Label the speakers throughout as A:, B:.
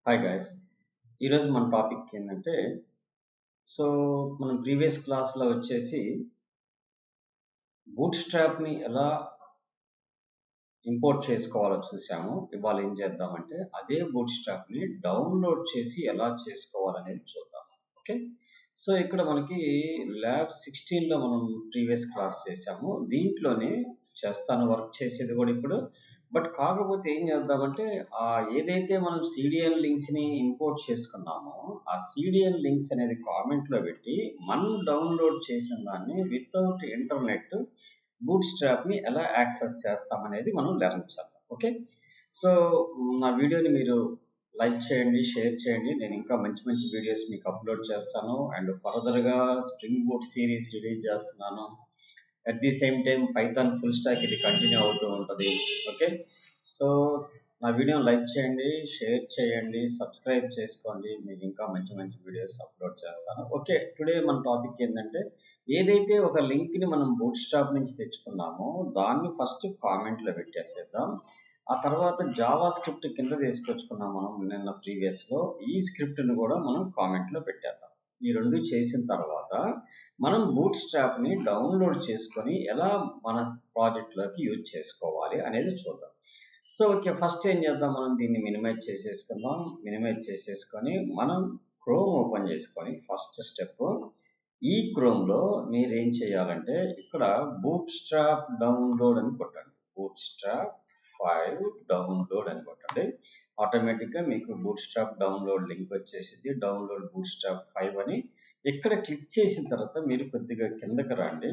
A: Hi guys. ఈరోజు మన topic ఏంటంటే మనం ప్రీవియస్ క్లాస్లో వచ్చేసి బూట్ స్ట్రాప్ని ఎలా ఇంపోర్ట్ చేసుకోవాలో చూసాము. ఇవాళ ఏం చేద్దామంటే అదే బూట్ స్ట్రాప్ని డౌన్లోడ్ చేసి ఎలా చేసుకోవాలనేది చూద్దాం. ఓకే, సో ఇక్కడ మనకి ల్యాబ్ 16లో మనం ప్రీవియస్ క్లాస్ చేసాము. దీంట్లోనే చేస్తాను వర్క్ చేసేది కూడా ఇప్పుడు. బట్ కాకపోతే ఏం చేద్దామంటే ఏదైతే మనం సిడిఎన్ లింక్స్ని ఇంపోర్ట్ చేసుకున్నామో ఆ సిడిఎన్ లింక్స్ అనేది కామెంట్లో పెట్టి మనం డౌన్లోడ్ చేసిన దాన్ని వితౌట్ ఇంటర్నెట్ బూట్ స్ట్రాప్ని ఎలా యాక్సెస్ చేస్తామనేది మనం లెర్న్ చేద్దాం. ఓకే, సో నా వీడియోని మీరు లైక్ చేయండి, షేర్ చేయండి. నేను ఇంకా మంచి మంచి వీడియోస్ మీకు అప్లోడ్ చేస్తాను. అండ్ ఫర్దర్గా స్ప్రింగ్ బూట్ సిరీస్ రిలీజ్ చేస్తున్నాను. At the same time Python full stock ఇది కంటిన్యూ అవుతూ ఉంటుంది. ఓకే, సో నా వీడియోని లైక్ చేయండి, షేర్ చేయండి, సబ్స్క్రైబ్ చేసుకోండి. మీకు ఇంకా మంచి మంచి వీడియోస్ అప్లోడ్ చేస్తాను. ఓకే, టుడే మన టాపిక్ ఏంటంటే ఏదైతే ఒక లింక్ని మనం బూట్ స్ట్రాప్ నుంచి తెచ్చుకున్నామో దాన్ని ఫస్ట్ కామెంట్లో పెట్టేసేద్దాం. ఆ తర్వాత జావా స్క్రిప్ట్ కింద తీసుకొచ్చుకున్నాం మనం నిన్న ప్రీవియస్లో. ఈ స్క్రిప్ట్ని కూడా మనం కామెంట్లో పెట్టేద్దాం. ఈ రెండు చేసిన తర్వాత మనం బూట్ స్ట్రాప్ని డౌన్లోడ్ చేసుకొని ఎలా మన ప్రాజెక్ట్లోకి యూజ్ చేసుకోవాలి అనేది చూద్దాం. సో ఓకే, ఫస్ట్ ఏం చేద్దాం, మనం దీన్ని మినిమైజ్ చేసేసుకుందాం. మినిమైజ్ చేసేసుకొని మనం క్రోమ్ ఓపెన్ చేసుకొని ఫస్ట్ స్టెప్ ఈ క్రోమ్లో మీరు ఏం చేయాలంటే ఇక్కడ బూట్ స్ట్రాప్ డౌన్లోడ్ అని కొట్టండి. బూట్ స్ట్రాప్ 5 డౌన్లోడ్ అని కొట్టండి. ఆటోమేటిక్గా మీకు బూట్ స్ట్రాప్ డౌన్లోడ్ లింక్ వచ్చేసింది. డౌన్లోడ్ బూట్ స్ట్రాప్ 5 అని ఇక్కడ క్లిక్ చేసిన తర్వాత మీరు కొద్దిగా కిందకి రండి.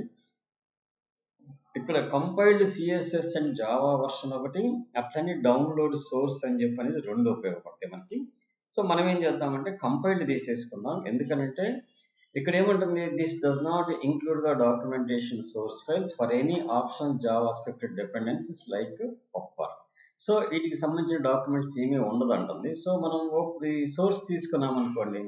A: ఇక్కడ compiled CSS and Java version ఒకటి, అట్లనే డౌన్లోడ్ సోర్స్ అని చెప్పి అనేది రెండు ఉపయోగపడతాయి మనకి. సో మనం ఏం చేద్దామంటే కంపైల్డ్ తీసేసుకుందాం. ఎందుకనంటే ఇక్కడ ఏముంటుంది, this does not include the documentation source files for any option Java script dependencies like పప్పర్. So వీటికి సంబంధించిన డాక్యుమెంట్స్ ఏమీ ఉండదు అంటుంది. సో మనం ఈ సోర్స్ తీసుకున్నాం అనుకోండి,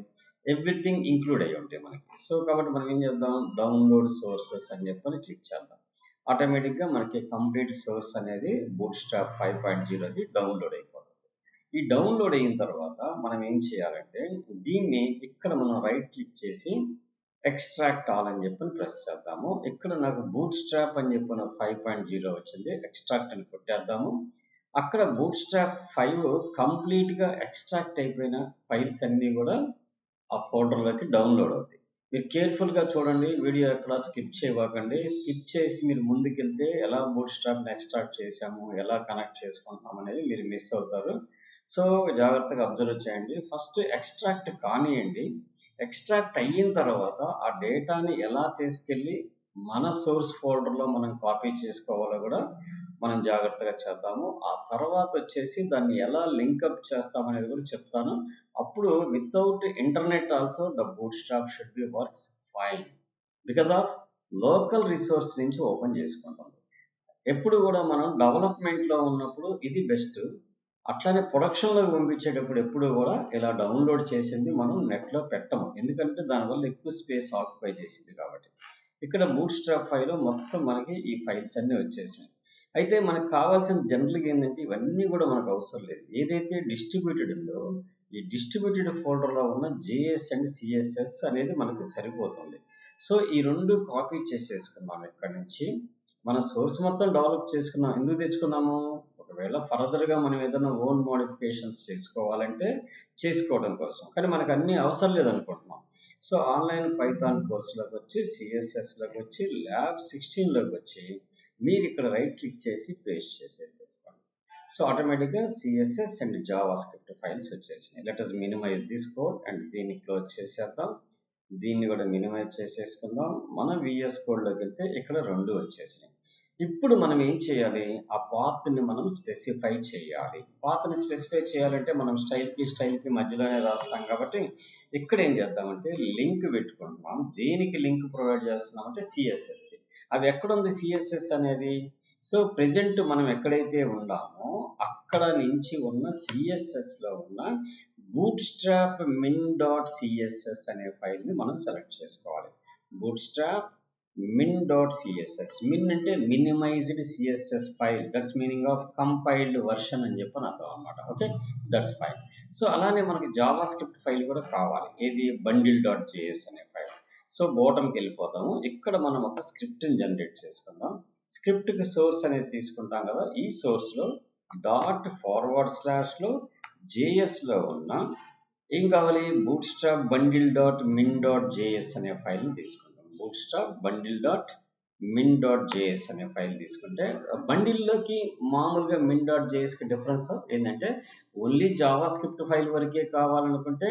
A: ఎవ్రీథింగ్ ఇంక్లూడ్ అయ్యి ఉంటాయి మనకి. సో కాబట్టి మనం ఏం చేద్దాం, డౌన్లోడ్ సోర్సెస్ అని చెప్పని క్లిక్ చేద్దాం. ఆటోమేటిక్గా మనకి కంప్లీట్ సోర్స్ అనేది బూట్ స్ట్రాప్ 5.0ది డౌన్లోడ్ అయిపోతుంది. ఈ డౌన్లోడ్ అయిన తర్వాత మనం ఏం చేయాలంటే దీన్ని ఇక్కడ మనం రైట్ క్లిక్ చేసి ఎక్స్ట్రాక్ట్ ఆల్ అని చెప్పి ప్రెస్ చేద్దాము. ఇక్కడ నాకు బూట్ స్ట్రాప్ అని చెప్పిన 5.0 వచ్చింది. ఎక్స్ట్రాక్ట్ అని కొట్టేద్దాము. అక్కడ బూట్ స్ట్రాప్ 5 కంప్లీట్గా ఎక్స్ట్రాక్ట్ అయిపోయిన ఫైల్స్ అన్నీ కూడా ఆ ఫోల్డర్లోకి డౌన్లోడ్ అవుతాయి. మీరు కేర్ఫుల్గా చూడండి, వీడియో ఎక్కడ స్కిప్ చేయకండి. స్కిప్ చేసి మీరు ముందుకెళ్తే ఎలా బూట్ స్ట్రాప్ని ఎక్స్ట్రాక్ట్ చేసాము, ఎలా కనెక్ట్ చేసుకుంటాం అనేది మీరు మిస్ అవుతారు. సో జాగ్రత్తగా అబ్జర్వ్ చేయండి. ఫస్ట్ ఎక్స్ట్రాక్ట్ కానివ్వండి. ఎక్స్ట్రాక్ట్ అయిన తర్వాత ఆ డేటాని ఎలా తీసుకెళ్ళి మన సోర్స్ ఫోల్డర్లో మనం కాపీ చేసుకోవాలో కూడా మనం జాగ్రత్తగా చేద్దాము. ఆ తర్వాత వచ్చేసి దాన్ని ఎలా లింకప్ చేస్తామనేది కూడా చెప్తాను. అప్పుడు without internet also the boot strap should be works fine because of local resource నుంచి ఓపెన్ చేసుకుంటాం. ఎప్పుడు కూడా మనం డెవలప్మెంట్లో ఉన్నప్పుడు ఇది బెస్ట్. అట్లానే ప్రొడక్షన్లోకి పంపించేటప్పుడు ఎప్పుడు కూడా ఇలా డౌన్లోడ్ చేసింది మనం నెట్లో పెట్టము. ఎందుకంటే దానివల్ల ఎక్కువ స్పేస్ ఆక్యుపై చేసింది కాబట్టి. ఇక్కడ బూట్ స్ట్రాప్ 5లో మొత్తం మనకి ఈ ఫైల్స్ అన్నీ వచ్చేసినాయి. అయితే మనకు కావాల్సిన జనరల్గా ఏంటంటే ఇవన్నీ కూడా మనకు అవసరం లేదు. ఏదైతే డిస్ట్రిబ్యూటెడ్ ఉందో ఈ డిస్ట్రిబ్యూటెడ్ ఫోల్డర్లో ఉన్న జేఎస్ అండ్ సిఎస్ఎస్ అనేది మనకి సరిపోతుంది. సో ఈ రెండు కాపీ చేసేసుకున్నాం. ఇక్కడ నుంచి మన సోర్స్ మొత్తం డెవలప్ చేసుకున్నాం. ఎందుకు తెచ్చుకున్నాము, ఒకవేళ ఫర్దర్గా మనం ఏదైనా ఓన్ మోడిఫికేషన్స్ చేసుకోవాలంటే చేసుకోవడం కోసం. కానీ మనకు అన్నీ అవసరం లేదనుకుంటున్నాం. సో ఆన్లైన్ పైథాన్ కోర్సులోకి వచ్చి సిఎస్ఎస్లోకి వచ్చి ల్యాబ్ 16లోకి వచ్చి మీరు ఇక్కడ రైట్ క్లిక్ చేసి పేస్ట్ చేసేసుకోండి. సో ఆటోమేటిక్గా CSS and javascript files వచ్చేసినాయి. Let us minimize this code and దీన్ని క్లోజ్ చేసేద్దాం. దీన్ని కూడా మినిమైజ్ చేసేసుకుందాం. మనం విఎస్ కోడ్లోకి వెళ్తే ఇక్కడ రెండు వచ్చేసినాయి. ఇప్పుడు మనం ఏం చేయాలి, ఆ పాత్ని మనం స్పెసిఫై చేయాలి. పాత్ని స్పెసిఫై చేయాలంటే మనం స్టైల్కి మధ్యలోనే రాస్తాం కాబట్టి ఇక్కడ ఏం చేద్దామంటే లింక్ పెట్టుకుంటున్నాం. దేనికి లింక్ ప్రొవైడ్ చేస్తున్నామంటే సిఎస్ఎస్కి. అవి ఎక్కడుంది సిఎస్ఎస్ అనేది, సో ప్రెజెంట్ మనం ఎక్కడైతే ఉన్నామో అక్కడ నుంచి ఉన్న సిఎస్ఎస్లో ఉన్న bootstrap min.css అనే ఫైల్ని మనం సెలెక్ట్ చేసుకోవాలి. bootstrap min.css. min అంటే minimised CSS file, that's meaning of compiled version అని చెప్పని అర్థం అనమాట. Okay, that's file. సో అలానే మనకి జావా స్క్రిప్ట్ ఫైల్ కూడా కావాలి, ఏది bundle.js అనే ఫైల్. సో బాటమ్కి వెళ్ళిపోతాము, ఇక్కడ మనం ఒక స్క్రిప్ట్ని జనరేట్ చేసుకుందాం. స్క్రిప్ట్కి సోర్స్ అనేది తీసుకుంటాం కదా, ఈ సోర్స్లో ./లో జేఎస్లో ఉన్న ఏం కావాలి, bootstrap bundle.min.js అనే ఫైల్ని తీసుకుంటాం. bootstrap bundle.min.js అనే ఫైల్ తీసుకుంటే బండిల్లోకి మామూలుగా min.jsకి డిఫరెన్స్ ఏంటంటే ఓన్లీ జావా స్క్రిప్ట్ ఫైల్ వరకే కావాలనుకుంటే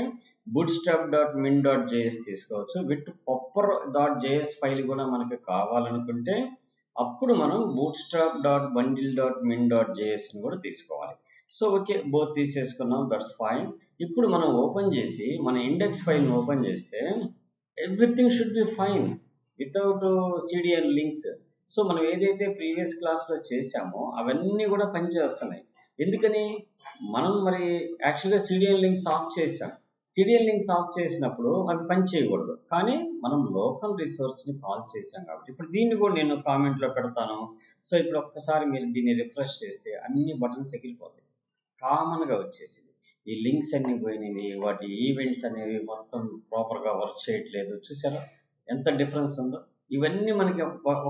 A: bootstrap.min.js తీసుకోవచ్చు. విత్ popper.js ఫైల్ కూడా మనకి కావాలనుకుంటే అప్పుడు మనం bootstrap.bundle.min.js ని కూడా తీసుకోవాలి. సో ఓకే, బోత్ తీసేసుకున్నాం, దట్స్ ఫైన్. ఇప్పుడు మనం ఓపెన్ చేసి మన ఇండెక్స్ ఫైల్ని ఓపెన్ చేస్తే everything should be fine without CDN links. So మనం ఏదైతే ప్రీవియస్ క్లాస్లో చేసామో అవన్నీ కూడా పనిచేస్తున్నాయి. ఎందుకని, మనం మరి యాక్చువల్గా సిడిఎన్ లింక్స్ ఆఫ్ చేసాం. సిడిఎన్ లింక్స్ ఆఫ్ చేసినప్పుడు అవి పని చేయకూడదు, కానీ మనం లోకల్ రిసోర్స్ని కాల్ చేసాం కాబట్టి ఇప్పుడు దీన్ని కూడా నేను కామెంట్లో పెడతాను. సో ఇప్పుడు ఒక్కసారి మీరు దీన్ని రిఫ్రెష్ చేస్తే అన్ని బటన్స్ ఎగిరిపోతాయి, కామన్గా వచ్చేసింది. ఈ లింక్స్ అన్ని పోయినవి, వాటి ఈవెంట్స్ అనేవి మొత్తం ప్రాపర్గా వర్క్ చేయట్లేదు. చూసారా ఎంత డిఫరెన్స్ ఉందో. ఇవన్నీ మనకి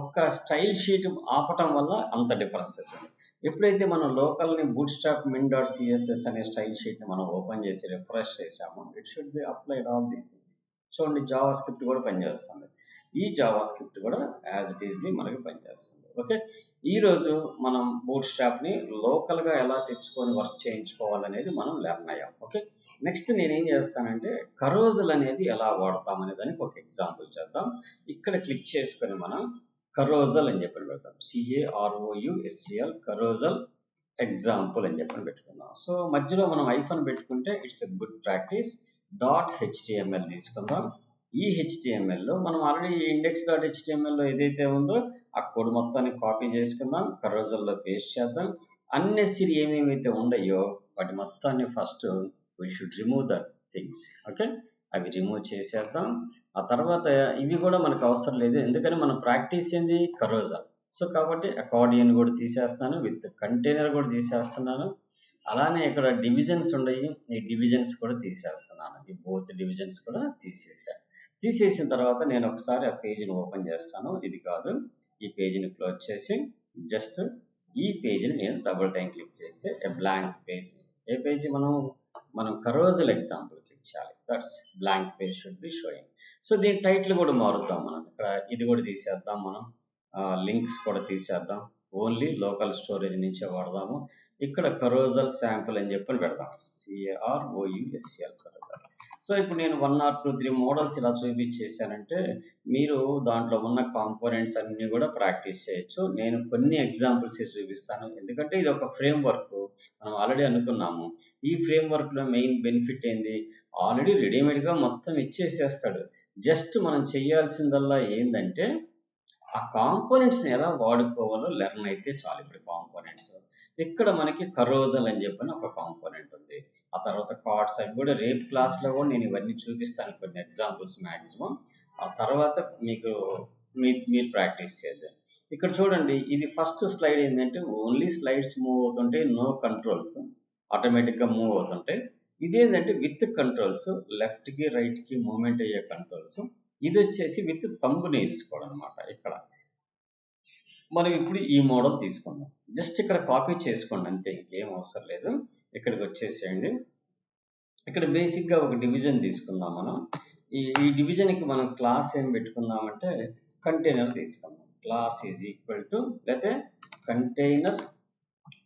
A: ఒక్క స్టైల్ షీట్ ఆపటం వల్ల అంత డిఫరెన్స్ వచ్చింది. ఎప్పుడైతే మనం లోకల్ని bootstrap min.css అనే స్టైల్ షీట్ని మనం ఓపెన్ చేసి రిఫ్రెష్ చేసామో it should be applied all these things. చూడండి, జావా స్క్రిప్ట్ కూడా పనిచేస్తుంది. ఈ జావా స్క్రిప్ట్ కూడా యాజ్ ఇట్ ఈస్లీ మనకి పనిచేస్తుంది. ఓకే, ఈరోజు మనం bootstrapని లోకల్గా ఎలా తెచ్చుకొని వర్క్ చేయించుకోవాలనేది మనం లెర్న్ అయ్యాం. ఓకే, నెక్స్ట్ నేనేం చేస్తానంటే కరోజల్ అనేది ఎలా వాడతాం అనే దానికి ఒక ఎగ్జాంపుల్ చేద్దాం. ఇక్కడ క్లిక్ చేసుకొని మనం కరోజల్ అని చెప్పని పెడతాం, CAROUSEL, కరోజల్ ఎగ్జాంపుల్ అని చెప్పని పెట్టుకుందాం. సో మధ్యలో మనం ఐఫన్ పెట్టుకుంటే it's a good practice. .html తీసుకుందాం. ఈ HTMLలో మనం ఆల్రెడీ index.htmlలో ఏదైతే ఉందో ఆ కోడ్ మొత్తాన్ని కాపీ చేసుకుందాం, కరోజల్లో పేస్ట్ చేద్దాం. అన్నెసరీ ఏమేమైతే ఉన్నాయో వాటి మొత్తాన్ని first we should remove the things. Okay, అవి రిమూవ్ చేసేద్దాం. ఆ తర్వాత ఇవి కూడా మనకు అవసరం లేదు, ఎందుకని మనం ప్రాక్టీస్ ఏంది కరోజల్. సో కాబట్టి అకార్డియన్ కూడా తీసేస్తాను, విత్ కంటైనర్ కూడా తీసేస్తున్నాను. అలానే ఇక్కడ డివిజన్స్ ఉన్నాయి, ఈ డివిజన్స్ కూడా తీసేస్తున్నాను. ఈ బోత్ డివిజన్స్ కూడా తీసేసిన తర్వాత నేను ఒకసారి ఆ పేజీని ఓపెన్ చేస్తాను. ఇది కాదు, ఈ పేజీని క్లోజ్ చేసి జస్ట్ ఈ పేజీని నేను డబుల్ టైం క్లిక్ చేస్తే ఏ బ్లాంక్ పేజ్. ఏ పేజీ, మనం కరోజల్ ఎగ్జాంపుల్ క్లిక్ చేయాలి. That's blank page should be sowing. So దీని టైటిల్ కూడా మారుద్దాం మనం. ఇక్కడ ఇది కూడా తీసేద్దాం, మనం లింక్స్ కూడా తీసేద్దాం, ఓన్లీ లోకల్ స్టోరేజ్ నుంచే వాడదాము. ఇక్కడ కరోజల్ శాంపుల్ అని చెప్పని పెడదాం, CAROUSEL కరోజల్. సో ఇప్పుడు నేను 1 or 2, 3 మోడల్స్ ఇలా చూపించేసానంటే మీరు దాంట్లో ఉన్న కాంపోనెంట్స్ అన్నీ కూడా ప్రాక్టీస్ చేయొచ్చు. నేను కొన్ని ఎగ్జాంపుల్స్ చూపిస్తాను, ఎందుకంటే ఇది ఒక ఫ్రేమ్ వర్క్. మనం ఆల్రెడీ అనుకున్నాము, ఈ ఫ్రేమ్ వర్క్లో మెయిన్ బెనిఫిట్ ఏంది, ఆల్రెడీ రెడీమేడ్గా మొత్తం ఇచ్చేసేస్తాడు. జస్ట్ మనం చేయాల్సిందల్లా ఏంటంటే ఆ కాంపోనెంట్స్ని ఎలా వాడుకోవాలో లెర్న్ అయితే చాలు. ఇప్పుడు కాంపోనెంట్స్ ఇక్కడ మనకి కరోజల్ అని చెప్పని ఒక కాంపోనెంట్ ఉంది. ఆ తర్వాత కార్డ్స్ అవి కూడా రేపు క్లాస్లో కూడా నేను ఇవన్నీ చూపిస్తాను, కొన్ని ఎగ్జాంపుల్స్ మ్యాక్సిమం. ఆ తర్వాత మీరు ప్రాక్టీస్ చేద్దాం. ఇక్కడ చూడండి, ఇది ఫస్ట్ స్లైడ్ ఏంటంటే ఓన్లీ స్లైడ్స్ మూవ్ అవుతుంటే, నో కంట్రోల్స్, ఆటోమేటిక్గా మూవ్ అవుతుంటాయి. ఇదేంటంటే విత్ కంట్రోల్స్, లెఫ్ట్కి రైట్కి మూవ్మెంట్ అయ్యే కంట్రోల్స్. ఇది వచ్చేసి విత్ థంబ్నెయిల్స్ కూడా అనమాట. ఇక్కడ మనం ఇప్పుడు ఈ మోడల్ తీసుకుందాం, జస్ట్ ఇక్కడ కాపీ చేసుకోండి అంతే, ఇంకేం అవసరం లేదు. ఇక్కడికి వచ్చేసేయండి. ఇక్కడ బేసిక్గా ఒక డివిజన్ తీసుకుందాం మనం. ఈ డివిజన్కి మనం క్లాస్ ఏం పెట్టుకుందామంటే కంటైనర్ తీసుకుందాం. క్లాస్ ఈజ్ ఈక్వల్ టు లేకపోతే కంటైనర్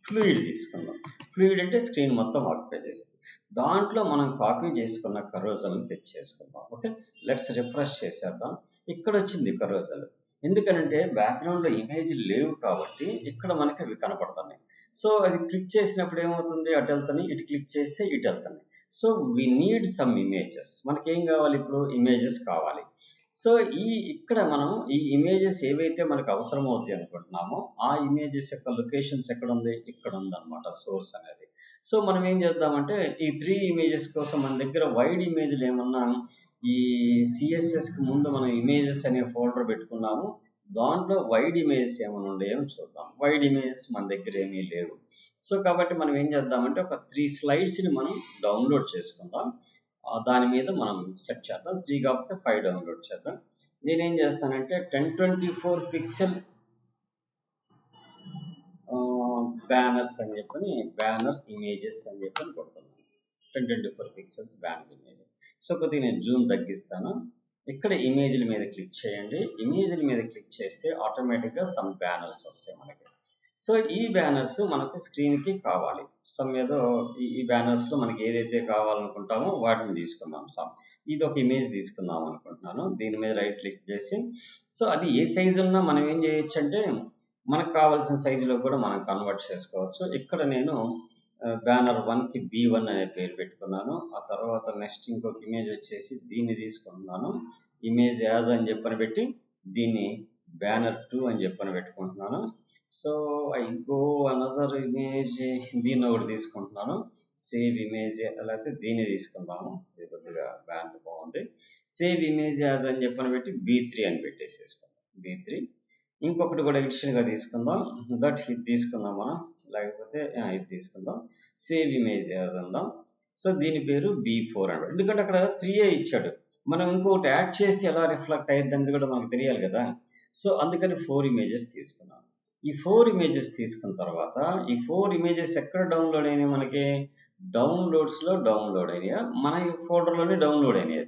A: ఫ్లూయిడ్ తీసుకుందాం. ఫ్లూయిడ్ అంటే స్క్రీన్ మొత్తం ఆక్యుపై చేస్తుంది. దాంట్లో మనం కాపీ చేసుకున్న కరోజల్ని తెచ్చేసుకుందాం. ఓకే, లెట్స్ రిఫ్రెష్ చేసేద్దాం. ఇక్కడ వచ్చింది కరోజల్. ఎందుకనంటే బ్యాక్గ్రౌండ్లో ఇమేజ్ లేవు కాబట్టి ఇక్కడ మనకి అవి కనపడుతున్నాయి. సో అది క్లిక్ చేసినప్పుడు ఏమవుతుంది, అటు వెళ్తాయి, ఇటు క్లిక్ చేస్తే ఇటు వెళ్తాయి. So we need some images. మనకేం కావాలి, ఇప్పుడు ఇమేజెస్ కావాలి. సో ఇక్కడ మనం ఈ ఇమేజెస్ ఏవైతే మనకు అవసరం అవుతాయి అనుకుంటున్నామో ఆ ఇమేజెస్ యొక్క లొకేషన్స్ ఎక్కడ ఉంది, ఇక్కడ ఉందన్నమాట సోర్స్ అనేది. సో మనం ఏం చేద్దామంటే ఈ 3 ఇమేజెస్ కోసం మన దగ్గర వైడ్ ఇమేజ్లు ఏమన్నా ఈ సిఎస్ఎస్కి ముందు మనం ఇమేజెస్ అనే ఫోల్డర్ పెట్టుకున్నాము. దాంట్లో వైడ్ ఇమేజెస్ ఏమైనా ఉండేమో చూద్దాం. వైడ్ ఇమేజెస్ మన దగ్గర ఏమీ లేవు. సో కాబట్టి మనం ఏం చేద్దామంటే ఒక 3 స్లైడ్స్ని మనం డౌన్లోడ్ చేసుకుందాం. దాని మీద మనం సెట్ చేద్దాం. 3 కాకపోతే 5 డౌన్లోడ్ చేద్దాం. నేనేం చేస్తానంటే 1024 పిక్సెల్ బ్యానర్స్ అని చెప్పని బ్యానర్ ఇమేజెస్ అని చెప్పని కొడుతున్నాను. 1024 పిక్సెల్స్ బ్యానర్ ఇమేజ్. సో కొద్దిగా నేను జూమ్ తగ్గిస్తాను. ఇక్కడ ఇమేజ్ల మీద క్లిక్ చేయండి. ఇమేజ్ల మీద క్లిక్ చేస్తే ఆటోమేటిక్గా సమ్ బ్యానర్స్ వస్తాయి మనకి. సో ఈ బ్యానర్స్ మనకు స్క్రీన్కి కావాలి. సమ్ ఏదో ఈ బ్యానర్స్లో మనకి ఏదైతే కావాలనుకుంటామో వాటిని తీసుకుందాం. ఇది ఒక ఇమేజ్ తీసుకుందాం అనుకుంటున్నాను. దీని మీద రైట్ క్లిక్ చేసి సో అది ఏ సైజు ఉన్నా మనం ఏం చేయొచ్చు అంటే మనకు కావాల్సిన సైజులో కూడా మనం కన్వర్ట్ చేసుకోవచ్చు. ఇక్కడ నేను బ్యానర్ 1కి B1 అనే పేరు పెట్టుకున్నాను. ఆ తర్వాత నెక్స్ట్ ఇంకొక ఇమేజ్ వచ్చేసి దీన్ని తీసుకుంటున్నాను. ఇమేజ్ యాజ్ అని చెప్పని పెట్టి దీన్ని బ్యానర్ 2 అని చెప్పని పెట్టుకుంటున్నాను. So I go another image, దీన్ని ఒకటి తీసుకుంటున్నాను. సేవ్ ఇమేజ్ లేకపోతే దీన్ని తీసుకుందాము. ఇది కొద్దిగా బ్యానర్ బాగుంది. సేవ్ ఇమేజ్ యాజ్ అని చెప్పని పెట్టి B3 అని పెట్టేసేసుకుందాం. B3 ఇంకొకటి కూడా ఎడిషన్గా తీసుకుందాం. ఇది తీసుకుందాం మనం, లేకపోతే ఇది తీసుకుందాం. సేవ్ ఇమేజ్ యాజ్ అందాం. సో దీని పేరు B4 అన్నాడు. ఎందుకంటే అక్కడ 3 ఇచ్చాడు. మనం ఇంకొకటి యాడ్ చేస్తే ఎలా రిఫ్లెక్ట్ అయ్యింది అనేది కూడా మనకు తెలియాలి కదా. సో అందుకని 4 ఇమేజెస్ తీసుకున్నాం. ఈ 4 ఇమేజెస్ తీసుకున్న తర్వాత ఈ 4 ఇమేజెస్ ఎక్కడ డౌన్లోడ్ అయినాయి? మనకి డౌన్లోడ్స్లో డౌన్లోడ్ అయినాయి. మన ఫోల్డర్లోనే డౌన్లోడ్ అయినాయి.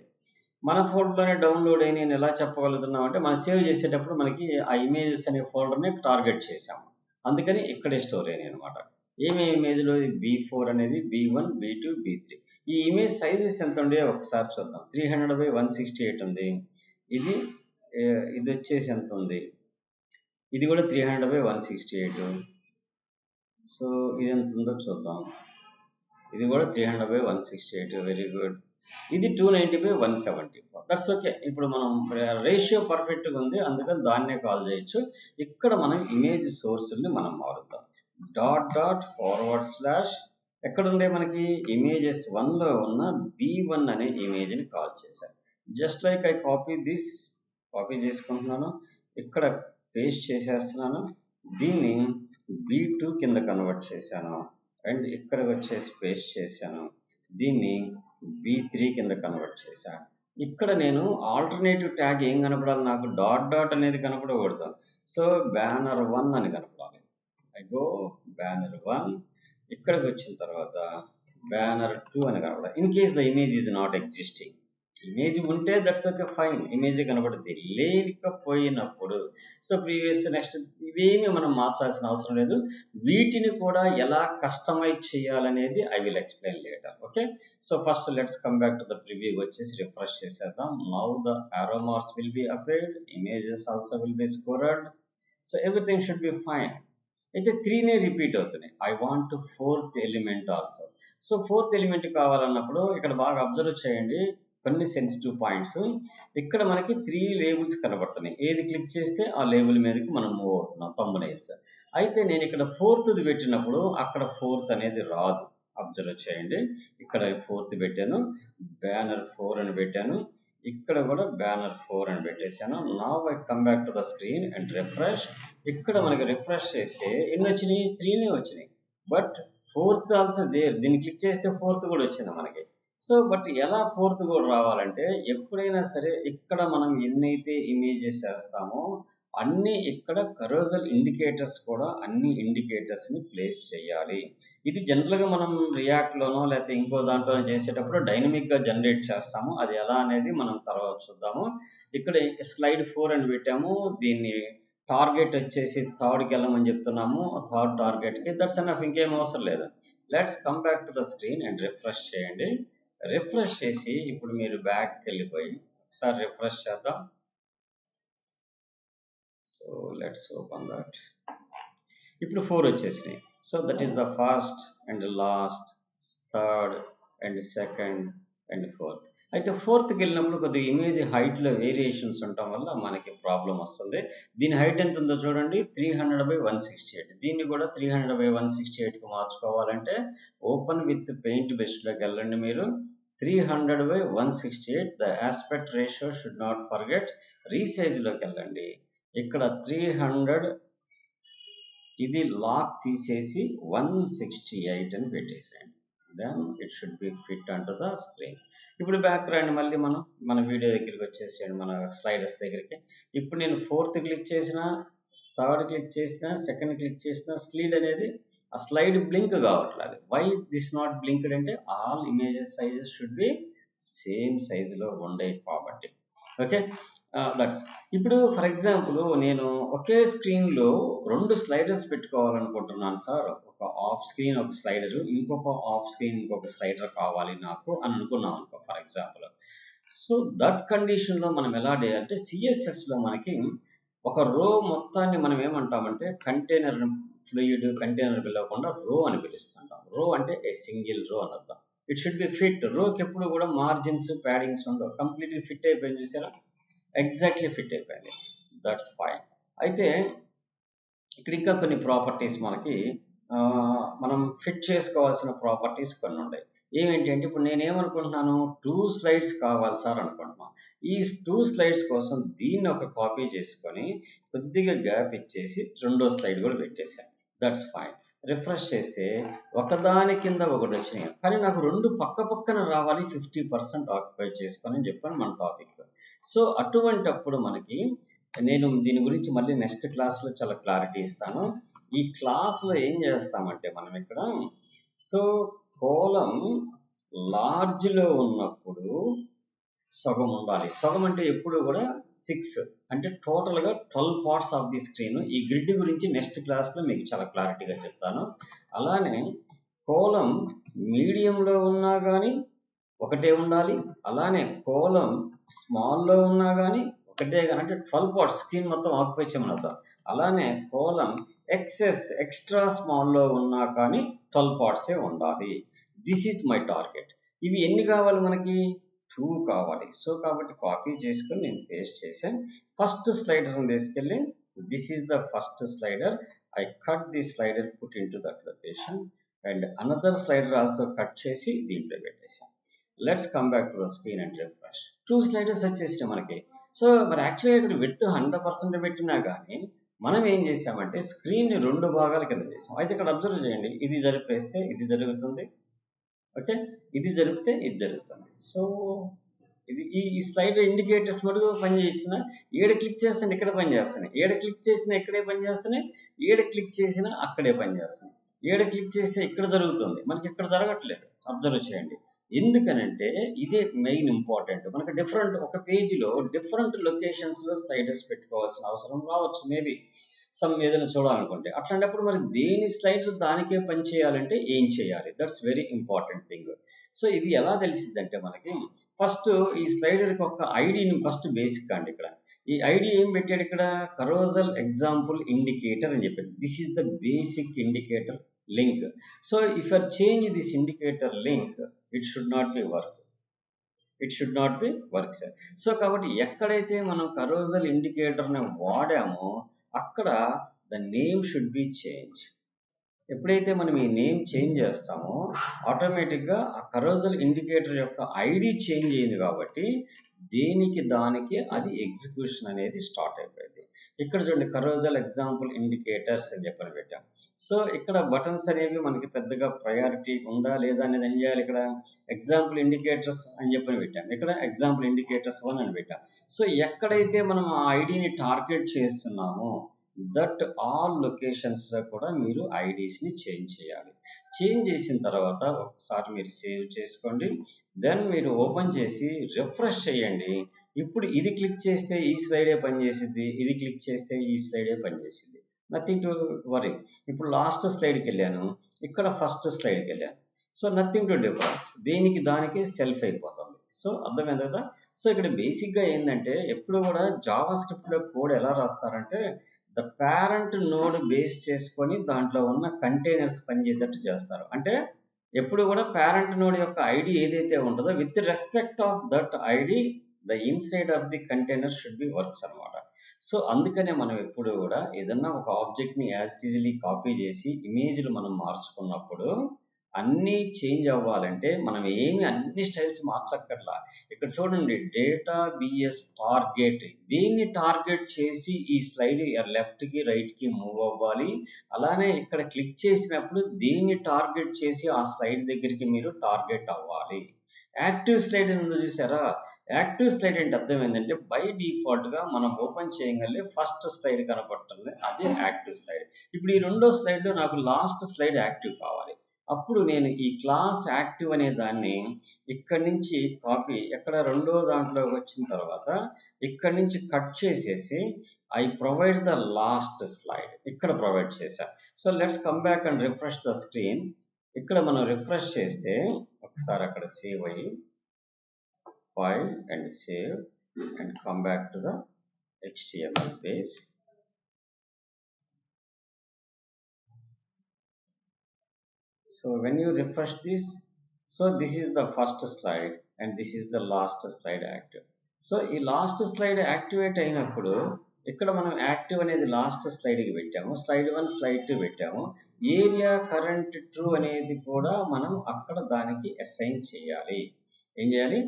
A: మన ఫోల్డర్లోనే డౌన్లోడ్ అయినాయి అని ఎలా చెప్పగలుగుతున్నాం అంటే మనం సేవ్ చేసేటప్పుడు మనకి ఆ ఇమేజెస్ అనే ఫోల్డర్ని టార్గెట్ చేసాము. అందుకని ఇక్కడే స్టోర్ అయినాయి అనమాట. ఏమేమి ఇమేజ్లో B4 అనేది B1, B2, B3. ఈ ఇమేజ్ సైజెస్ ఎంత ఉండే ఒకసారి చూద్దాం. 300/168 ఉంది. ఇది వచ్చేసి ఎంత ఉంది? ఇది కూడా 300/168. సో ఇది ఎంత ఉందో చూద్దాం. ఇది కూడా 300/168. Very good. ఇది 290/174. That's okay. ఇప్పుడు మనం రేషియో పర్ఫెక్ట్గా ఉంది, అందుకని దాన్నే కాల్ చేయొచ్చు. ఇక్కడ మనం ఇమేజ్ సోర్స్ని మనం మారుద్దాం. // ఎక్కడుండే మనకి ఇమేజెస్ 1లో ఉన్న B1 అనే ఇమేజ్ని కాల్ చేశాను. జస్ట్ లైక్ ఐ కాపీ చేసుకుంటున్నాను. ఇక్కడ పేస్ట్ చేసేస్తున్నాను. దీన్ని B2 కింద కన్వర్ట్ చేశాను. అండ్ ఇక్కడ వచ్చేసి పేస్ట్ చేశాను. దీన్ని B3 కింద కన్వర్ట్ చేశాను. ఇక్కడ నేను ఆల్టర్నేటివ్ ట్యాగ్ ఏం కనపడాలి? నాకు డాట్ అనేది కనపడకూడదు. సో బ్యానర్ 1 అని కనపడాలి. I go banner 1. ఇక్కడికి వచ్చిన తర్వాత బ్యానర్ 2 అని కనపడాలి. In case the image is not existing. Image ఉంటే దట్స్ ఓకే, ఫైన్, ఇమేజ్ కనబడుతుంది. లేకపోయినప్పుడు సో ప్రీవియస్ నెక్స్ట్ ఇవేమి మనం మార్చాల్సిన అవసరం లేదు. వీటిని కూడా ఎలా కస్టమైజ్ చేయాలనేది I will explain later. Okay, so first let's come back to the preview. వచ్చేసి రిఫ్రెష్ చేసేద్దాం. Now the arrow marks will be appeared, images also will be scored. So everything should be fine. అయితే 3నే repeat అవుతున్నాయి. I want 4th element also. So 4th element కావాలన్నప్పుడు ఇక్కడ బాగా observe చేయండి. కొన్ని సెన్సిటివ్ పాయింట్స్ ఇక్కడ మనకి 3 లేబుల్స్ కనబడుతున్నాయి. ఏది క్లిక్ చేస్తే ఆ లేబుల్ మీదకి మనం మూవ్ అవుతున్నాం, థంబ్నెయిల్స్. అయితే నేను ఇక్కడ 4th పెట్టినప్పుడు అక్కడ 4th అనేది రాదు. అబ్జర్వ్ చేయండి. ఇక్కడ 4th పెట్టాను, బ్యానర్ 4 అని పెట్టాను. ఇక్కడ కూడా బ్యానర్ 4 అని పెట్టేశాను. Now I come back to the screen and refresh. ఇక్కడ మనకి రిఫ్రెష్ చేస్తే ఎన్ని వచ్చినాయి? 3నే వచ్చినాయి. But 4th also there. దీన్ని క్లిక్ చేస్తే 4th కూడా వచ్చింది మనకి. సో బట్ ఎలా 4th కూడా రావాలంటే ఎప్పుడైనా సరే ఇక్కడ మనం ఎన్నైతే ఇమేజెస్ చేస్తామో అన్ని ఇక్కడ కరోజల్ ఇండికేటర్స్ కూడా అన్ని ఇండికేటర్స్ని ప్లేస్ చేయాలి. ఇది జనరల్గా మనం రియాక్ట్లోనో లేకపోతే ఇంకో దాంట్లోనో చేసేటప్పుడు డైనమిక్గా జనరేట్ చేస్తాము. అది ఎలా అనేది మనం తర్వాత చూద్దాము. ఇక్కడ స్లైడ్ 4 అని పెట్టాము. దీన్ని టార్గెట్ వచ్చేసి 3rdకి వెళ్ళమని చెప్తున్నాము. 3rd టార్గెట్కి. దట్స్ ఎనఫ్, ఇంకేం అవసరం లేదు. Let's come back to the screen and refresh చేయండి. రిఫ్రెష్ చేసి ఇప్పుడు మీరు బ్యాక్కి వెళ్ళిపోయి ఒకసారి రిఫ్రెష్ చేద్దాం. So let's open that. ఇప్పుడు 4 వచ్చేసినాయి. So that is the first and last, 3rd and 2nd and 4th. అయితే 4thకి వెళ్ళినప్పుడు కొద్దిగా ఇమేజ్ హైట్లో వేరియేషన్స్ ఉండటం వల్ల మనకి ప్రాబ్లం వస్తుంది. దీని హైట్ ఎంత ఉందో చూడండి, 300/168. దీన్ని కూడా 300/168కి మార్చుకోవాలంటే ఓపెన్ విత్ పెయింట్ బ్రష్లోకి వెళ్ళండి. మీరు 300/168. The aspect ratio should not forget. రీసైజ్లోకి వెళ్ళండి. ఇక్కడ 300 ఇది లాక్ తీసేసి 168 అని పెట్టేసేయండి. Then it should be fit into the screen. ఇప్పుడు బ్యాక్ రండి, మళ్ళీ మన వీడియో దగ్గరికి వచ్చేసేయండి, మన స్లైడర్స్ దగ్గరికి. ఇప్పుడు నేను 4th క్లిక్ చేసిన, 3rd క్లిక్ చేసిన, 2nd క్లిక్ చేసిన స్లీడ్ అనేది ఆ స్లైడ్ బ్లింక్ కావట్లేదు. వై దిస్ నాట్ బ్లింక్డ్ అంటే all images sizes should be same సైజులో ఉండేవి కాబట్టి. Okay, that's. ఇప్పుడు ఫర్ ఎగ్జాంపుల్ నేను ఒకే స్క్రీన్లో 2 స్లైడర్స్ పెట్టుకోవాలనుకుంటున్నాను సార్. ఒక ఆఫ్ స్క్రీన్ ఒక స్లైడర్, ఇంకొక ఆఫ్ స్క్రీన్ ఇంకొక స్లైడర్ కావాలి నాకు అని అనుకున్నాం అనుకో ఫర్ ఎగ్జాంపుల్. సో దట్ కండిషన్లో మనం ఎలా చేయాలంటే సిఎస్ఎస్లో మనకి ఒక రో మొత్తాన్ని మనం ఏమంటామంటే కంటైనర్ ఫ్లూయిడ్ కంటైనర్ పిలవకుండా రో అని పిలుస్తుంటాం. రో అంటే ఏ సింగిల్ రో అని అర్థం. It should be fit. రోకి ఎప్పుడు కూడా మార్జిన్స్ ప్యాడింగ్స్ ఉండవు. కంప్లీట్లీ ఫిట్ అయిపోయింది చూసారా, ఎగ్జాక్ట్లీ ఫిట్ అయిపోయింది. That's fine. అయితే ఇక్కడ ఇంకా కొన్ని ప్రాపర్టీస్ మనకి మనం ఫిట్ చేసుకోవాల్సిన ప్రాపర్టీస్ కొన్ని ఉన్నాయి. ఏమేంటి అంటే ఇప్పుడు నేనేమనుకుంటున్నాను, 2 స్లైడ్స్ కావాలి సార్ అనుకుంటున్నాను. ఈ 2 స్లైడ్స్ కోసం దీన్ని ఒక కాపీ చేసుకొని కొద్దిగా గ్యాప్ ఇచ్చేసి 2వ స్లైడ్ కూడా పెట్టేశాను. That's fine. రిఫ్రెష్ చేస్తే ఒకదాని కింద ఒకటి వచ్చినాయి, కానీ నాకు 2 పక్క పక్కన రావాలి 50% ఆక్యుపై చేసుకొని అని చెప్పాను మన టాపిక్. సో అటువంటప్పుడు మనకి నేను దీని గురించి మళ్ళీ నెక్స్ట్ క్లాస్లో చాలా క్లారిటీ ఇస్తాను. ఈ క్లాస్లో ఏం చేస్తామంటే మనం ఇక్కడ సో కోలం లార్జ్లో ఉన్నప్పుడు సగం ఉండాలి. సగం అంటే ఎప్పుడు కూడా 6 అంటే టోటల్గా 12 పార్ట్స్ ఆఫ్ ది స్క్రీన్. ఈ గ్రిడ్ గురించి నెక్స్ట్ క్లాస్లో మీకు చాలా క్లారిటీగా చెప్తాను. అలానే కోలం మీడియంలో ఉన్నా కానీ ఒకటే ఉండాలి. అలానే కోలం స్మాల్లో ఉన్నా కానీ ఒకటే, అంటే 12 పార్ట్స్ స్క్రీన్ మొత్తం ఆక్యుపై చేయమని అర్థం. అలానే కోలం ఎక్స్ట్రా స్మాల్లో ఉన్నా కానీ 12 పార్ట్సే ఉండాలి. This is my target. ఇవి ఎన్ని కావాలి మనకి, 2 కావాలి. సో కాబట్టి కాపీ చేసుకొని నేను పేస్ట్ చేశాను. ఫస్ట్ స్లైడర్ని తీసుకెళ్ళి this is the first slider. I cut the slider put in to that location and another slider also cut చేసి దీంట్లో పెట్టేశాను. Let's come back to the screen and refresh. 2 sliders వచ్చేసినాయి మనకి. So మరి యాక్చువల్గా ఇక్కడ విడ్త్ 100% పెట్టినా కానీ మనం ఏం చేసామంటే స్క్రీన్ని 2 భాగాల కింద చేసాం. అయితే ఇక్కడ అబ్జర్వ్ చేయండి, ఇది జరిపేస్తే ఇది జరుగుతుంది, ఓకే, ఇది జరిపితే ఇది జరుగుతుంది. సో ఇది ఈ స్లైడ్ ఇండికేటర్స్ మటుకు పనిచేస్తున్నా, ఏడు క్లిక్ చేస్తాను ఇక్కడ పనిచేస్తున్నాయి, ఏడు క్లిక్ చేసినా ఇక్కడే పనిచేస్తున్నాయి, ఏడు క్లిక్ చేసినా అక్కడే పనిచేస్తున్నాయి, ఏడు క్లిక్ చేస్తే ఇక్కడ జరుగుతుంది, మనకి ఇక్కడ జరగట్లేదు. అబ్జర్వ్ చేయండి. ఎందుకనంటే ఇదే మెయిన్ ఇంపార్టెంట్. మనకి డిఫరెంట్ ఒక పేజీలో డిఫరెంట్ లొకేషన్స్లో స్లైడర్స్ పెట్టుకోవాల్సిన అవసరం రావచ్చు, మేబీ ఏదైనా చూడాలనుకుంటే. అట్లాంటప్పుడు మరి దేని స్లైడ్స్ దానికే పని చేయాలంటే ఏం చేయాలి, that's very important thing. So ఇది ఎలా తెలిసిందంటే మనకి ఫస్ట్ ఈ స్లైడర్కి ఒక ఐడిని ఫస్ట్ బేసిక్ అండి. ఇక్కడ ఈ ఐడి ఏం పెట్టాడు, ఇక్కడ కరోజల్ ఎగ్జాంపుల్ ఇండికేటర్ అని చెప్పాడు. This is the basic indicator link. So if you change this indicator link it should not be work. It should not be work sir. So కాబట్టి ఎక్కడైతే మనం కరోజల్ ఇండికేటర్ని వాడామో అక్కడ the name should be change. ఎప్పుడైతే మనం ఈ name change చేస్తామో ఆటోమేటిక్గా ఆ కరోజల్ ఇండికేటర్ యొక్క ఐడి చేంజ్ అయింది కాబట్టి దేనికి దానికి అది ఎగ్జిక్యూషన్ అనేది స్టార్ట్ అయిపోయింది. ఇక్కడ చూడండి కరోజల్ ఎగ్జాంపుల్ ఇండికేటర్స్ అని చెప్పని పెట్టాం. సో ఇక్కడ బటన్స్ అనేవి మనకి పెద్దగా ప్రయారిటీ ఉందా లేదా అనేది ఏం చేయాలి, ఇక్కడ ఎగ్జాంపుల్ ఇండికేటర్స్ అని చెప్పని పెట్టాం, ఇక్కడ ఎగ్జాంపుల్ ఇండికేటర్స్ 1 అని పెట్టాం. సో ఎక్కడైతే మనం ఆ ఐడిని టార్గెట్ చేస్తున్నామో దట్ ఆల్ లొకేషన్స్లో కూడా మీరు ఐడీస్ని చేంజ్ చేయాలి. చేంజ్ చేసిన తర్వాత ఒకసారి మీరు సేవ్ చేసుకోండి. దెన్ మీరు ఓపెన్ చేసి రిఫ్రెష్ చేయండి. ఇప్పుడు ఇది క్లిక్ చేస్తే ఈ స్లైడే పనిచేసింది, ఇది క్లిక్ చేస్తే ఈ స్లైడే పనిచేసింది. Nothing to worry. ఇప్పుడు లాస్ట్ స్లైడ్కి వెళ్ళాను, ఇక్కడ ఫస్ట్ స్లైడ్కి వెళ్ళాను. సో నథింగ్ టు డిఫరెన్స్, దేనికి దానికి సెల్ఫ్ అయిపోతుంది. సో అర్థమైంది కదా. సో ఇక్కడ బేసిక్గా ఏంటంటే ఎప్పుడు కూడా జావా స్క్రిప్ట్లో కోడ్ ఎలా రాస్తారంటే ద పేరెంట్ నోడ్ బేస్ చేసుకొని దాంట్లో ఉన్న కంటైనర్స్ పనిచేసేటట్టు చేస్తారు. అంటే ఎప్పుడు కూడా పేరెంట్ నోడ్ యొక్క ఐడి ఏదైతే ఉంటుందో with respect of that ID the inside of the container should be works అనమాట. సో అందుకనే మనం ఎప్పుడు కూడా ఏదన్నా ఒక ఆబ్జెక్ట్ని యాజ్ ఈజీలీ కాపీ చేసి ఇమేజ్లు మనం మార్చుకున్నప్పుడు అన్నీ చేంజ్ అవ్వాలంటే మనం అన్ని స్టైల్స్ మార్చక్కర్లా. ఇక్కడ చూడండి డేటా బిఎస్ టార్గెట్, దీన్ని టార్గెట్ చేసి ఈ స్లైడ్ లెఫ్ట్కి రైట్కి మూవ్ అవ్వాలి. అలానే ఇక్కడ క్లిక్ చేసినప్పుడు దీన్ని టార్గెట్ చేసి ఆ స్లైడ్ దగ్గరికి మీరు టార్గెట్ అవ్వాలి. యాక్టివ్ స్లైడ్ ఉందో చూసారా? యాక్టివ్ స్లైడ్ అంటే అర్థం ఏంటంటే బై డిఫాల్ట్గా మనం ఓపెన్ చేయగలిగే ఫస్ట్ స్లైడ్ కనపడుతుంది, అదే యాక్టివ్ స్లైడ్. ఇప్పుడు ఈ రెండో స్లైడ్లో నాకు లాస్ట్ స్లైడ్ యాక్టివ్ కావాలి. అప్పుడు నేను ఈ క్లాస్ యాక్టివ్ అనే దాన్ని ఇక్కడి నుంచి కాపీ, ఎక్కడ రెండో దాంట్లో వచ్చిన తర్వాత ఇక్కడి నుంచి కట్ చేసేసి I provide the last slide ఇక్కడ ప్రొవైడ్ చేశా. So let's come back and refresh the screen. ఇక్కడ మనం రిఫ్రెష్ చేస్తే ఒకసారి అక్కడ సేవ్ అయ్యి file and save and come back to the HTML page. So when you refresh this, so this is the first slide and this is the last slide active. So ఈ last slide activate అయినప్పుడు ఇక్కడ మనం active అనేది last స్లైడ్కి పెట్టాము, slide 1 slide 2 పెట్టాము. Area current true అనేది కూడా మనం అక్కడ దానికి అసైన్ చేయాలి. ఏం చేయాలి?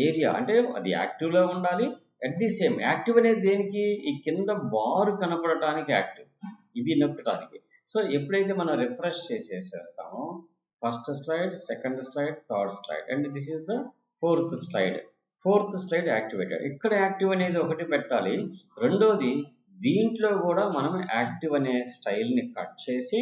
A: ఏరియా అంటే అది యాక్టివ్లో ఉండాలి. అట్ ది సేమ్ యాక్టివ్ అనేది దేనికి? ఈ కింద బార్ కనపడటానికి యాక్టివ్, ఇది నొక్కటానికి. సో ఎప్పుడైతే మనం రిఫ్రెష్ చేసేస్తామో first slide, second slide, third slide and this is the fourth slide. Fourth slide activated. ఇక్కడ యాక్టివ్ అనేది ఒకటి పెట్టాలి. రెండోది దీంట్లో కూడా మనం యాక్టివ్ అనే స్టైల్ని కట్ చేసి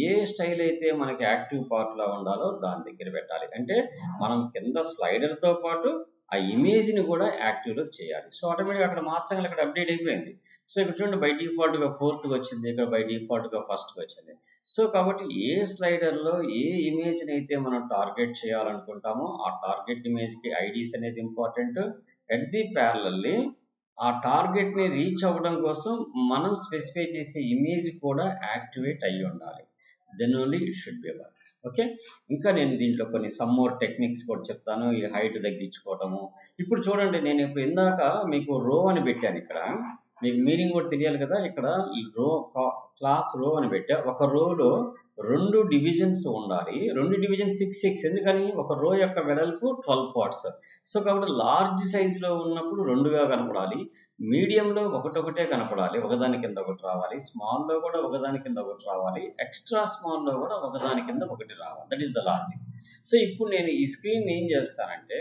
A: ఏ స్టైల్ అయితే మనకి యాక్టివ్ పార్ట్లో ఉండాలో దాని దగ్గర పెట్టాలి. అంటే మనం కింద స్లైడర్తో పాటు ఆ ఇమేజ్ని కూడా యాక్టివ్లో చేయాలి. సో ఆటోమేటిక్గా అక్కడ మార్చంగా ఇక్కడ అప్డేట్ అయిపోయింది. సో ఇక్కడ చూడండి బై డిఫాల్ట్గా 4th వచ్చింది, ఇక్కడ బై డిఫాల్ట్గా 1st వచ్చింది. సో కాబట్టి ఏ స్లైడర్లో ఏ ఇమేజ్ని అయితే మనం టార్గెట్ చేయాలనుకుంటామో ఆ టార్గెట్ ఇమేజ్కి ఐడీస్ అనేది ఇంపార్టెంట్. అట్ ది ప్యారలల్లీ ఆ టార్గెట్ని రీచ్ అవ్వడం కోసం మనం స్పెసిఫై చేసే ఇమేజ్ కూడా యాక్టివేట్ అయ్యి ఉండాలి. Then only it should be works. Okay, ఇంకా నేను దీంట్లో కొన్ని సమ్ మోర్ టెక్నిక్స్ కూడా చెప్తాను. ఈ హైట్ తగ్గించుకోవటము. ఇప్పుడు చూడండి నేను ఇప్పుడు ఇందాక మీకు రో అని పెట్టాను. ఇక్కడ మీకు మీనింగ్ కూడా తెలియాలి కదా. ఇక్కడ ఈ రో క్లాస్ రో అని పెట్టా. ఒక రోలో 2 డివిజన్స్ ఉండాలి. 2 డివిజన్ 6 ఎందుకని? ఒక రో యొక్క వెడల్పు 12 పార్ట్స్. సో కాబట్టి లార్జ్ సైజులో ఉన్నప్పుడు 2గా కనపడాలి, మీడియంలో ఒకటొకటే కనపడాలి, ఒకదాని కింద ఒకటి రావాలి, స్మాల్లో కూడా ఒకదాని కింద ఒకటి రావాలి, ఎక్స్ట్రా స్మాల్లో కూడా ఒకదాని కింద ఒకటి రావాలి. That is the logic. So ఇప్పుడు నేను ఈ స్క్రీన్ ఏం చేస్తానంటే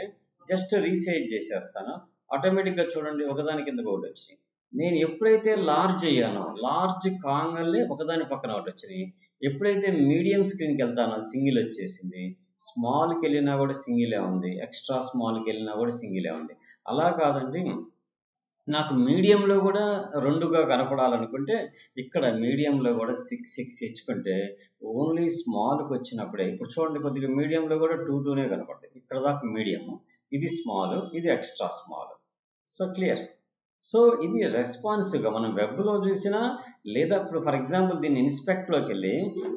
A: జస్ట్ రీసైజ్ చేసేస్తాను. ఆటోమేటిక్గా చూడండి ఒకదాని కింద ఒకటి వచ్చినాయి. నేను ఎప్పుడైతే లార్జ్ అయ్యానో లార్జ్ కాంగల్లే ఒకదాని పక్కన ఒకటి వచ్చినాయి. ఎప్పుడైతే మీడియం స్క్రీన్కి వెళ్తానో సింగిల్ వచ్చేసింది, స్మాల్కి వెళ్ళినా కూడా సింగిలే ఉంది, ఎక్స్ట్రా స్మాల్కి వెళ్ళినా కూడా సింగిలే ఉంది. అలా కాదండి, నాకు మీడియంలో కూడా 2గా కనపడాలనుకుంటే ఇక్కడ మీడియంలో కూడా 6 ఇచ్చుకుంటే ఓన్లీ స్మాల్కి వచ్చినప్పుడే. ఇప్పుడు చూడండి కొద్దిగా మీడియంలో కూడా 2 కనపడతాయి. ఇక్కడ దాకా మీడియం, ఇది స్మాల్, ఇది extra small. So clear. So ఇది రెస్పాన్సివ్గా మనం వెబ్లో చూసినా లేదా ఇప్పుడు ఫర్ ఎగ్జాంపుల్ దీన్ని ఇన్స్పెక్ట్లోకి వెళ్ళి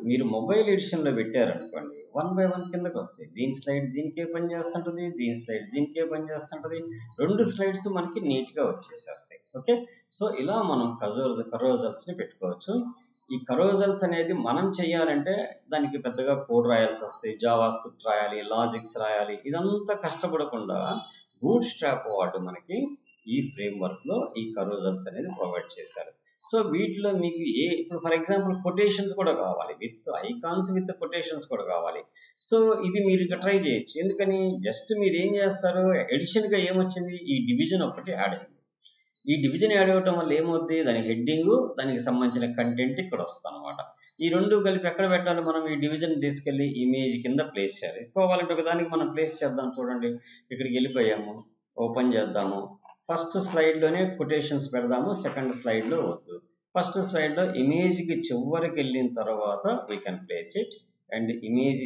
A: మీరు మొబైల్ ఎడిషన్లో పెట్టారనుకోండి 1 by 1 కిందకి వస్తాయి. దీని స్లైడ్ దీనికే పని చేస్తుంటుంది, దీని స్లైడ్ దీనికే పని చేస్తుంటుంది. 2 స్లైడ్స్ మనకి నీట్గా వచ్చేసేస్తాయి. ఓకే, సో ఇలా మనం కరోజల్స్ని పెట్టుకోవచ్చు. ఈ కరోజల్స్ అనేది మనం చేయాలంటే దానికి పెద్దగా కోడ్ రాయాల్సి వస్తాయి, జావా స్క్రిప్ట్ రాయాలి, లాజిక్స్ రాయాలి. ఇదంతా కష్టపడకుండా బూట్ స్ట్రాప్ వాడు మనకి ఈ ఫ్రేమ్వర్క్లో ఈ కరోజల్స్ అనేది ప్రొవైడ్ చేశారు. సో వీటిలో మీకు ఇప్పుడు ఫర్ ఎగ్జాంపుల్ కొటేషన్స్ కూడా కావాలి, విత్ ఐకాన్స్ విత్ కొటేషన్స్ కూడా కావాలి. సో ఇది మీరు ఇక ట్రై చేయొచ్చు. ఎందుకని? జస్ట్ మీరు ఏం చేస్తారు, ఎడిషన్గా ఏమొచ్చింది, ఈ డివిజన్ ఒకటి యాడ్ అయింది. ఈ డివిజన్ యాడ్ అవ్వటం వల్ల ఏమవుతుంది, దాని హెడ్డింగ్, దానికి సంబంధించిన కంటెంట్ ఇక్కడ వస్తుంది అనమాట. ఈ 2 కలిపి ఎక్కడ పెట్టాలి, మనం ఈ డివిజన్ తీసుకెళ్ళి ఇమేజ్ కింద ప్లేస్ చేయాలి. కావాలంటే ఒకదానికి మనం ప్లేస్ చేద్దాం. చూడండి ఇక్కడికి వెళ్ళిపోయాము, ఓపెన్ చేద్దాము. ఫస్ట్ స్లైడ్లోనే కొటేషన్స్ పెడదాము, సెకండ్ స్లైడ్లో వద్దు. ఫస్ట్ స్లైడ్లో ఇమేజ్కి చివరికి వెళ్ళిన తర్వాత we can place it, and image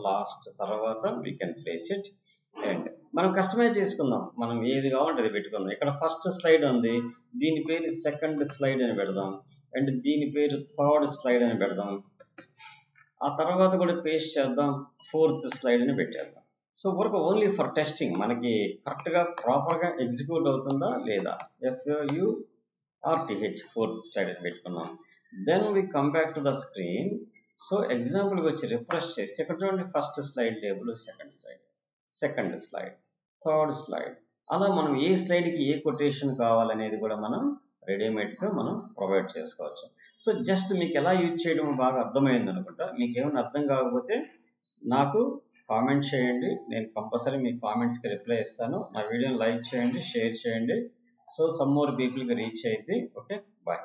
A: last తర్వాత we can place it. And మనం కస్టమైజ్ చేసుకుందాం, మనం ఏది కావాలంటే అది పెట్టుకుందాం. ఇక్కడ ఫస్ట్ స్లైడ్ ఉంది, దీని పేరు సెకండ్ స్లైడ్ అని పెడదాం, అండ్ దీని పేరు థర్డ్ స్లైడ్ అని పెడదాం. ఆ తర్వాత కూడా పేస్ట్ చేద్దాం, 4th స్లైడ్ అని పెట్టేద్దాం. So work only for testing, మనకి కరెక్ట్గా ప్రాపర్గా ఎగ్జిక్యూట్ అవుతుందా లేదా. FOURTH 4th స్లైడ్ అని పెట్టుకున్నాం. Then we come back to the screen. So ఎగ్జాంపుల్కి వచ్చి రిఫ్రెష్ చేసి ఇక్కడ చూడండి first slide label, second slide, third slide, అలా మనం ఏ స్లైడ్కి ఏ కొటేషన్ కావాలనేది కూడా మనం రెడీమేడ్గా మనం ప్రొవైడ్ చేసుకోవచ్చు. సో జస్ట్ మీకు ఎలా యూజ్ చేయడం బాగా అర్థమైంది అనుకుంటా. మీకు ఏమైనా అర్థం కాకపోతే నాకు కామెంట్ చేయండి, నేను కంపల్సరీ మీ కామెంట్స్కి రిప్లై ఇస్తాను. నా వీడియోని లైక్ చేయండి, షేర్ చేయండి. సో సమ్ మోర్ పీపుల్కి రీచ్ అయ్యింది. Okay, bye.